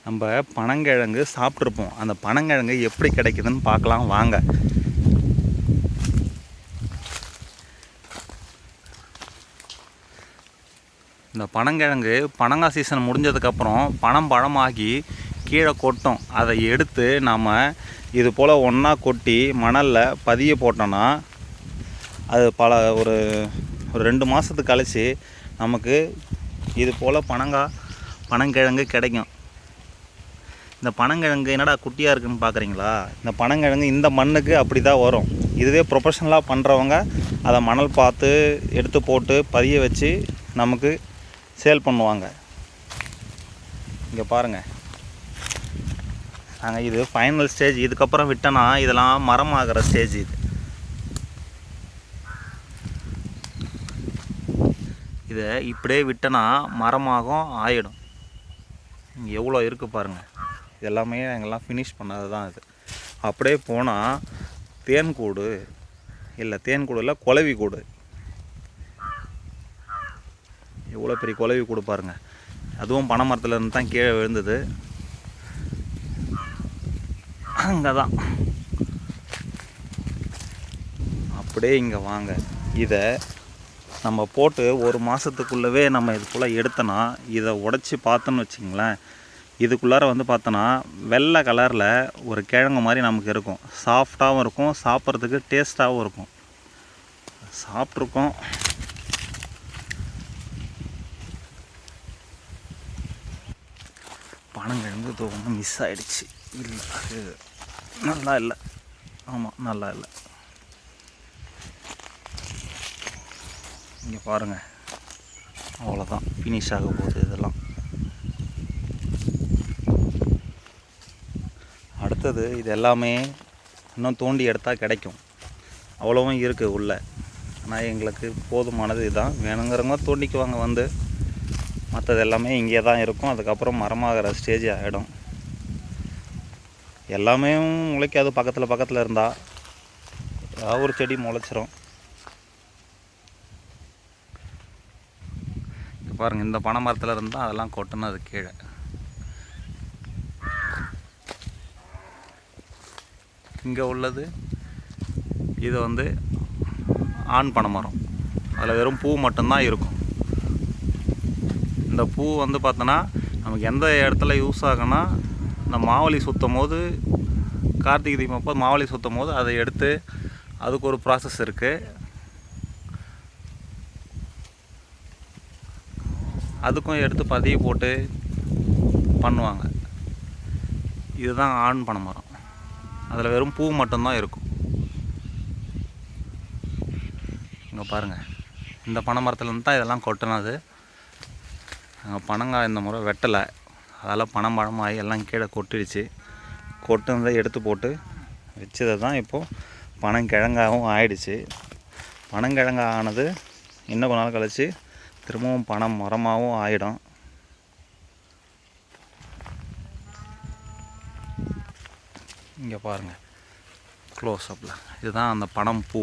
நம்ம பனங்கிழங்கு சாப்பிட்ருப்போம். அந்த பனங்கிழங்கு எப்படி கிடைக்குதுன்னு பார்க்கலாம் வாங்க. இந்த பனங்கிழங்கு பனங்காய் சீசன் முடிஞ்சதுக்கப்புறம் பனம் பழமாகி கீழே கொட்டும். அதை எடுத்து நாம் இது போல் ஒன்றா கொட்டி மணலில் பதிய போட்டோன்னா அது ஒரு 2 மாதத்துக்கு கழிச்சு நமக்கு இது போல் பனங்கிழங்கு கிடைக்கும். இந்த பனங்கிழங்கு என்னடா குட்டியாக இருக்குதுன்னு பார்க்குறீங்களா? இந்த பனங்கிழங்கு இந்த மண்ணுக்கு அப்படி தான் வரும். இதுவே ப்ரொஃபஷ்னலாக பண்ணுறவங்க அதை மணல் பார்த்து எடுத்து போட்டு பதிய வச்சு நமக்கு சேல் பண்ணுவாங்க. இங்கே பாருங்கள், நாங்கள் இது ஃபைனல் ஸ்டேஜ். இதுக்கப்புறம் விட்டோன்னா இதெல்லாம் மரம் ஆகிற ஸ்டேஜ். இதை இப்படியே விட்டோன்னா மரமாகும், ஆகிடும். இங்கே எவ்வளோ இருக்குது பாருங்கள். இது எல்லாமே எங்கெல்லாம் ஃபினிஷ் பண்ணது தான். இது அப்படியே போனால் தேன்கூடு இல்லை குளவி கூடு. எவ்வளோ பெரிய குளவி கூடு பாருங்கள். அதுவும் பனை மரத்துலேருந்து தான் கீழே விழுந்தது. அங்கே தான் அப்படியே இங்கே வாங்க. இதை நம்ம போட்டு 1 மாதத்துக்குள்ளவே நம்ம இது போல் எடுத்தோன்னா இதை உடச்சி பார்த்தோன்னு வச்சிங்களேன், இதுக்குள்ளார பார்த்தோன்னா வெள்ளை கலரில் ஒரு கிழங்கு மாதிரி நமக்கு இருக்கும். சாஃப்டாகவும் இருக்கும், சாப்பிட்றதுக்கு டேஸ்ட்டாகவும் இருக்கும். சாப்பிட்ருக்கோம். பனங்கிழங்கு இது ஒன்றும் மிஸ் ஆகிடுச்சு. இல்லை, அது நல்லா இல்லை. ஆமாம், நல்லா இல்லை. இங்கே பாருங்கள், அவ்வளோதான், ஃபினிஷ் ஆக போகுது. இதெல்லாம் அடுத்தது இது எல்லாமே இன்னும் தோண்டி எடுத்தால் கிடைக்கும். அவ்வளோவும் இருக்குது உள்ளே. ஆனால் எங்களுக்கு போதுமானது இதுதான். வேணுங்கிறவங்க தோண்டிக்குவாங்க வந்து. மற்றது எல்லாமே இங்கே தான் இருக்கும். அதுக்கப்புறம் மரமாகிற ஸ்டேஜ் ஆகிடும். எல்லாமே முளைக்காது. பக்கத்தில் இருந்தால் ஏதாவது ஒரு செடி முளைச்சிரும். பாருங்கள், இந்த பனை மரத்தில் இருந்தால் அதெல்லாம் கொட்டணும். அது கீழே இங்கே உள்ளது இது ஆண் பனை மரம். அதில் வெறும் பூ மட்டும்தான் இருக்கும். இந்த பூ பார்த்தோன்னா நமக்கு எந்த இடத்துல யூஸ் ஆகுன்னா, இந்த மாவலி சுற்றும் போது, கார்த்திகை தீபம் அப்போ மாவலி சுற்றும் போது அதை எடுத்து அதுக்கு ஒரு ப்ராசஸ் இருக்குது. அதுக்கும் எடுத்து பதிய போட்டு பண்ணுவாங்க. இதுதான் ஆண் பனை மரம். அதில் வெறும் பூ மட்டும்தான் இருக்கும். இங்கே பாருங்கள், இந்த பனை மரத்துலேருந்து தான் இதெல்லாம் கொட்டினது. பனங்காய் இந்த முறை வெட்டலை, அதெல்லாம் பனம் பழமாகி எல்லாம் கீழே கொட்டிடுச்சு. கொட்டுனதை எடுத்து போட்டு வச்சதை தான் இப்போது பனங்கிழங்காகவும் ஆயிடுச்சு. பனங்கிழங்கா ஆனது இன்னும் கொஞ்ச நாள் கழித்து திரும்பவும் பனை மரமாகவும் ஆகிடும். இங்கே பாருங்கள் க்ளோஸ்அப்பில், இதுதான் அந்த பனம் பூ.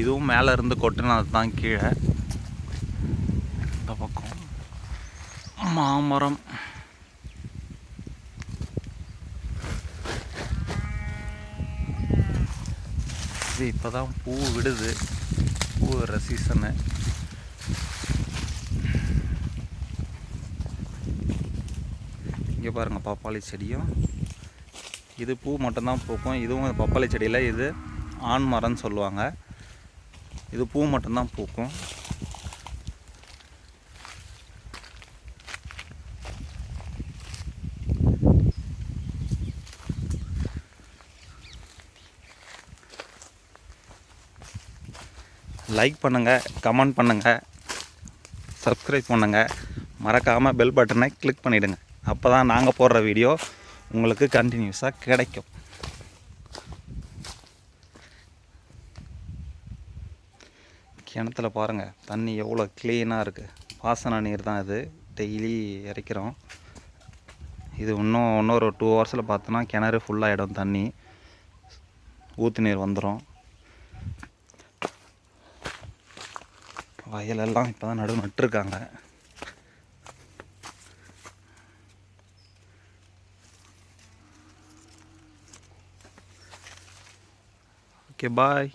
இதுவும் மேலே இருந்து கொட்டினது தான் கீழே. இந்த பக்கம் மாமரம். இது இப்போ தான் பூ விடுது. பூ விடுற சீசனு. இங்கே பாருங்கள், பப்பாளி செடியும். இது பூ மட்டும்தான் பூக்கும். இதுவும் பப்பாளி செடியில் இது ஆண் மரம்னு சொல்லுவாங்க. இது பூ மட்டும்தான் பூக்கும். லைக் பண்ணுங்கள், கமெண்ட் பண்ணுங்கள், சப்ஸ்கிரைப் பண்ணுங்கள். மறக்காமல் பெல் பட்டனை கிளிக் பண்ணிவிடுங்க. அப்போ தான் நாங்கள் போடுற வீடியோ உங்களுக்கு கண்டினியூஸாக கிடைக்கும். கிணத்துல பாருங்கள், தண்ணி எவ்வளோ க்ளீனாக இருக்குது. பாசன நீர் தான் இது. டெய்லி இறைக்கிறோம். இது இன்னொரு 2 ஹவர்ஸில் பார்த்தோன்னா கிணறு ஃபுல்லாகிடும். தண்ணி ஊற்று நீர் வந்துடும். வயலெல்லாம் இப்போ தான் நட்டுருக்காங்க. Okay bye.